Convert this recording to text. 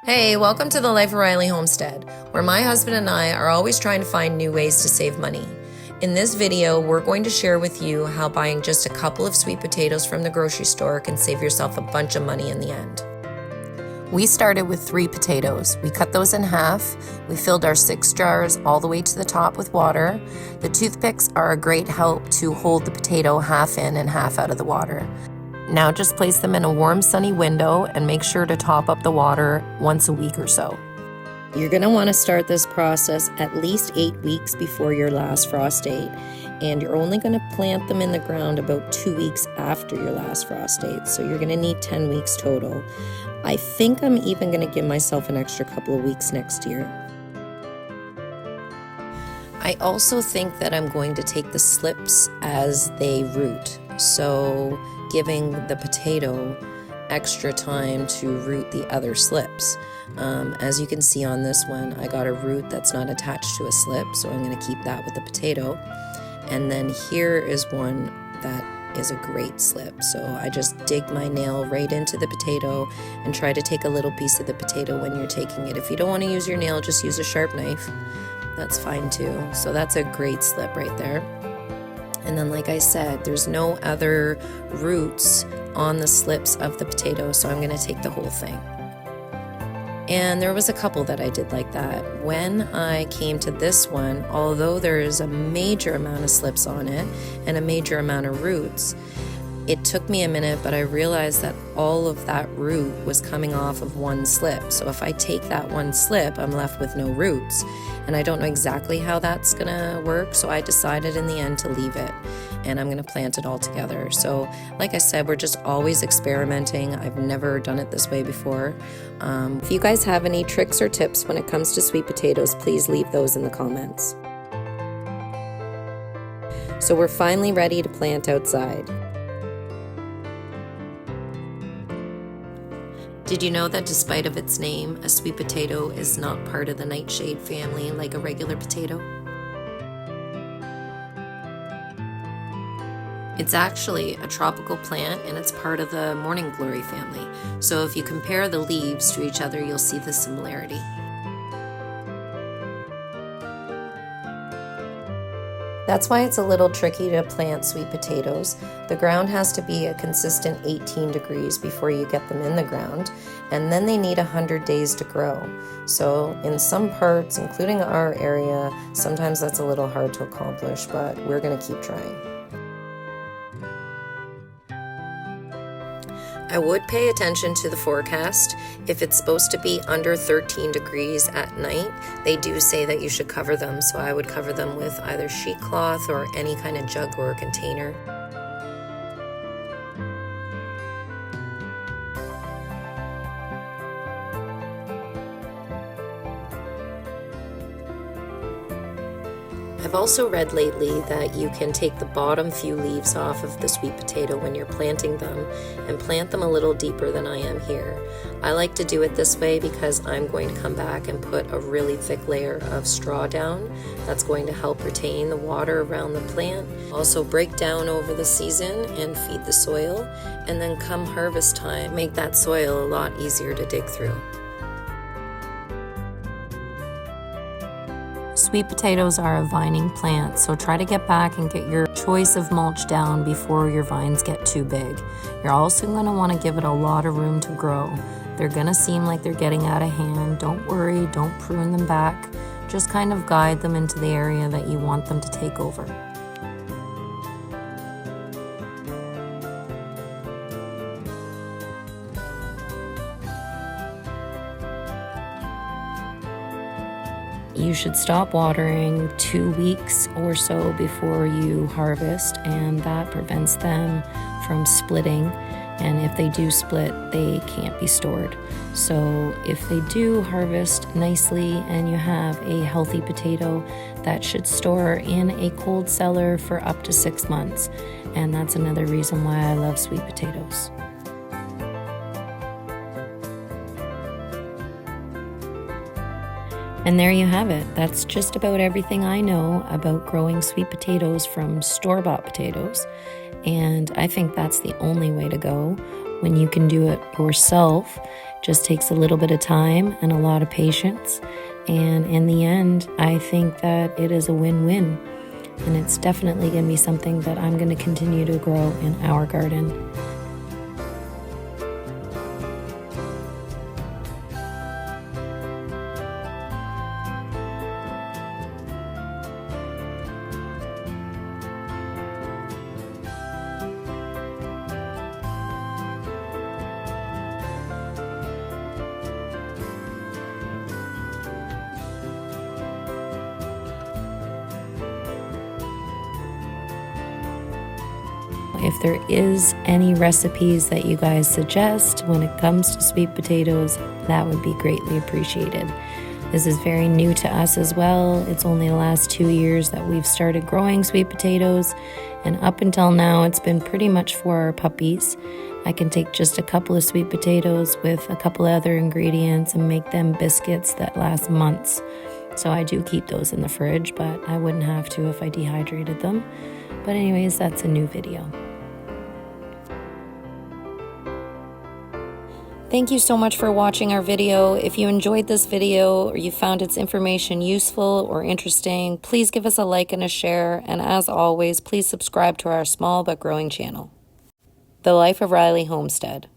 Hey, welcome to the Life of Riley Homestead, where my husband and I are always trying to find new ways to save money. In this video, we're going to share with you how buying just a couple of sweet potatoes from the grocery store can save yourself a bunch of money in the end. We started with 3 potatoes. We cut those in half. We filled our 6 jars all the way to the top with water. The toothpicks are a great help to hold the potato half in and half out of the water. Now just place them in a warm, sunny window and make sure to top up the water once a week or so. You're going to want to start this process at least 8 weeks before your last frost date, and you're only going to plant them in the ground about 2 weeks after your last frost date, so you're going to need 10 weeks total. I think I'm even going to give myself an extra couple of weeks next year. I also think that I'm going to take the slips as they root, so giving the potato extra time to root the other slips. As you can see on this one, I got a root that's not attached to a slip, so I'm going to keep that with the potato. And then here is one that is a great slip, so I just dig my nail right into the potato and try to take a little piece of the potato when you're taking it. If you don't want to use your nail, just use a sharp knife. That's fine too. So that's a great slip right there. And then, like I said, there's no other roots on the slips of the potato, so I'm going to take the whole thing. And there was a couple that I did like that. When I came to this one, although there is a major amount of slips on it and a major amount of roots, it took me a minute, but I realized that all of that root was coming off of one slip. So if I take that one slip, I'm left with no roots. And I don't know exactly how that's gonna work, so I decided in the end to leave it. And I'm gonna plant it all together. So like I said, we're just always experimenting. I've never done it this way before. If you guys have any tricks or tips when it comes to sweet potatoes, please leave those in the comments. So we're finally ready to plant outside. Did you know that despite of its name, a sweet potato is not part of the nightshade family like a regular potato? It's actually a tropical plant and it's part of the morning glory family. So if you compare the leaves to each other, you'll see the similarity. That's why it's a little tricky to plant sweet potatoes. The ground has to be a consistent 18 degrees before you get them in the ground, and then they need 100 days to grow. So in some parts, including our area, sometimes that's a little hard to accomplish, but we're going to keep trying. I would pay attention to the forecast. If it's supposed to be under 13 degrees at night, they do say that you should cover them, so I would cover them with either sheet cloth or any kind of jug or container. I've also read lately that you can take the bottom few leaves off of the sweet potato when you're planting them and plant them a little deeper than I am here. I like to do it this way because I'm going to come back and put a really thick layer of straw down. That's going to help retain the water around the plant. Also break down over the season and feed the soil, and then come harvest time, make that soil a lot easier to dig through. Sweet potatoes are a vining plant, so try to get back and get your choice of mulch down before your vines get too big. You're also going to want to give it a lot of room to grow. They're going to seem like they're getting out of hand. Don't worry, don't prune them back. Just kind of guide them into the area that you want them to take over. You should stop watering 2 weeks or so before you harvest, and that prevents them from splitting. And if they do split, they can't be stored. So if they do harvest nicely and you have a healthy potato, that should store in a cold cellar for up to 6 months. And that's another reason why I love sweet potatoes. And there you have it. That's just about everything I know about growing sweet potatoes from store-bought potatoes. And I think that's the only way to go. when you can do it yourself. Just takes a little bit of time and a lot of patience. And in the end, I think that it is a win-win. And it's definitely going to be something that I'm going to continue to grow in our garden. If there is any recipes that you guys suggest when it comes to sweet potatoes, that would be greatly appreciated. This is very new to us as well. It's only the last 2 years that we've started growing sweet potatoes, and up until now it's been pretty much for our puppies. I can take just a couple of sweet potatoes with a couple of other ingredients and make them biscuits that last months. So I do keep those in the fridge, but I wouldn't have to if I dehydrated them. But anyways, that's a new video. Thank you so much for watching our video. If you enjoyed this video or you found its information useful or interesting, please give us a like and a share. And as always, please subscribe to our small but growing channel. The Life of Riley Homestead.